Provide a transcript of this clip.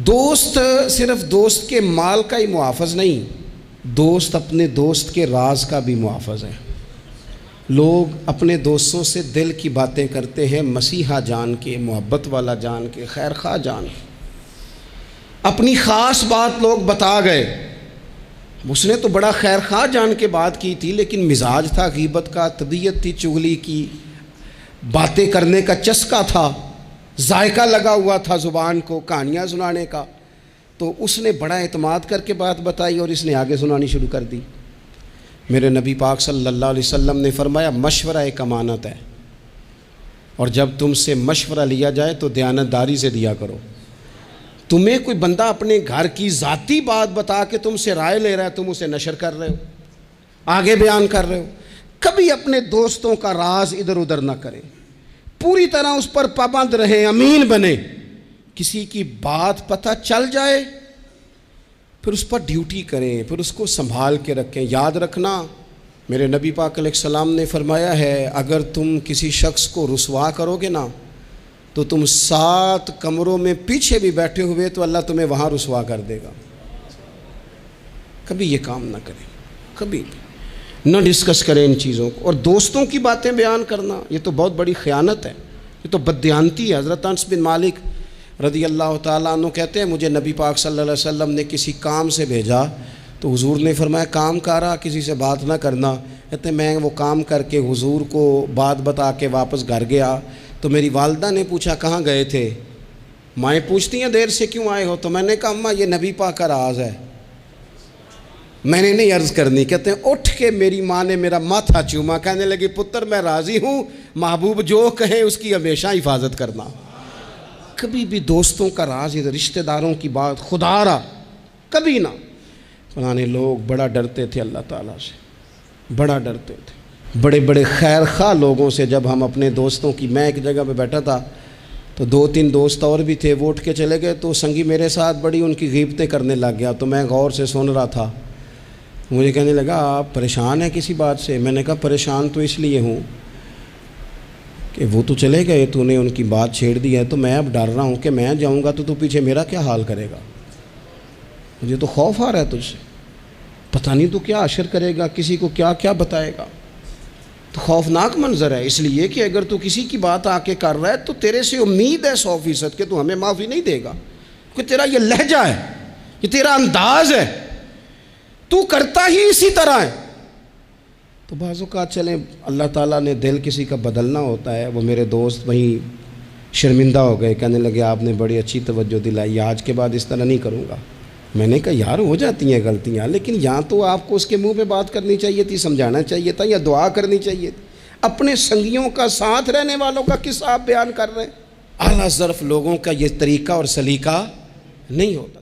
दोस्त सिर्फ दोस्त के माल का ही मुहाफ़िज़ नहीं, दोस्त अपने दोस्त के राज का भी मुहाफ़िज़ है। लोग अपने दोस्तों से दिल की बातें करते हैं, मसीहा जान के, मोहब्बत वाला जान के, खैर खा जान के। अपनी ख़ास बात लोग बता गए, उसने तो बड़ा खैर खा जान के बात की थी, लेकिन मिजाज था गीबत का, तबीयत थी चुगली की, बातें करने का चस्का था, जायका लगा हुआ था ज़ुबान को कहानियाँ सुनाने का। तो उसने बड़ा एतमाद करके बात बताई और इसने आगे सुनानी शुरू कर दी। मेरे नबी पाक सल्लल्लाहु अलैहि वसल्लम ने फरमाया, मशवरा एक अमानत है, और जब तुमसे मशवरा लिया जाए तो दयानतदारी से दिया करो। तुम्हें कोई बंदा अपने घर की ज़ाती बात बता के तुमसे राय ले रहा है, तुम उसे नशर कर रहे हो, आगे बयान कर रहे हो। कभी अपने दोस्तों का राज इधर उधर ना करें, पूरी तरह उस पर पाबंद रहें, अमीन बने। किसी की बात पता चल जाए फिर उस पर ड्यूटी करें, फिर उसको संभाल के रखें। याद रखना, मेरे नबी पाक अलैहिस्सलाम ने फरमाया है, अगर तुम किसी शख्स को रुसवा करोगे ना तो तुम 7 कमरों में पीछे भी बैठे हुए तो अल्लाह तुम्हें वहाँ रुसवा कर देगा। कभी ये काम ना करें, कभी न डिस्कस करें इन चीज़ों को। और दोस्तों की बातें बयान करना ये तो बहुत बड़ी ख़यानत है, ये तो बददियानती है। हज़रत अनस बिन मालिक रज़ी अल्लाह ताला अन्हु कहते हैं, मुझे नबी पाक सल्लल्लाहु अलैहि वसल्लम ने किसी काम से भेजा तो हुजूर ने फरमाया, काम कर रहा, किसी से बात ना करना। कहते मैं वो काम करके हुजूर को बात बता के वापस घर गया तो मेरी वालदा ने पूछा कहाँ गए थे। माएँ पूछती हैं देर से क्यों आए हो, तो मैंने कहा अम्मा ये नबी पाक का राज है, मैंने नहीं अर्ज़ करनी। कहते हैं उठ के मेरी माँ ने मेरा माथा चूमा, कहने लगी पुत्र मैं राज़ी हूँ, महबूब जो कहे उसकी हमेशा हिफाजत करना। कभी भी दोस्तों का राज, रिश्तेदारों की बात खुदारा कभी ना। पुराने लोग बड़ा डरते थे अल्लाह ताला से, बड़ा डरते थे। बड़े बड़े खैर खा लोगों से जब हम अपने दोस्तों की, मैं एक जगह पे बैठा था तो 2-3 दोस्त और भी थे, वो उठ के चले गए तो संगी मेरे साथ बड़ी उनकी ग़ीबतें करने लग गया। तो मैं गौर से सुन रहा था, मुझे कहने लगा आप परेशान हैं किसी बात से। मैंने कहा परेशान तो इसलिए हूँ कि वो तो चले गए, तूने उनकी बात छेड़ दी है, तो मैं अब डर रहा हूँ कि मैं जाऊँगा तो तू पीछे मेरा क्या हाल करेगा। मुझे तो खौफ आ रहा है तुझसे, पता नहीं तू क्या अशर करेगा, किसी को क्या क्या बताएगा। तो खौफनाक मंजर है। इसलिए कि अगर तू किसी की बात आके कर रहा है तो तेरे से उम्मीद है 100% कि तू हमें माफ़ी नहीं देगा, क्योंकि तेरा ये लहजा है, ये तेरा अंदाज़ है, तू करता ही इसी तरह है। तो बाज़ औक़ात चलें, अल्लाह ताला ने दिल किसी का बदलना होता है। वो मेरे दोस्त वहीं शर्मिंदा हो गए, कहने लगे आपने बड़ी अच्छी तवज्जो दिलाई, आज के बाद इस तरह नहीं करूँगा। मैंने कहा यार हो जाती हैं गलतियाँ, लेकिन यहाँ तो आपको उसके मुंह पे बात करनी चाहिए थी, समझाना चाहिए था, या दुआ करनी चाहिए थी। अपने संगियों का, साथ रहने वालों का किस्सा आप बयान कर रहे हैं। आला ज़र्फ़ लोगों का ये तरीका और सलीका नहीं होता।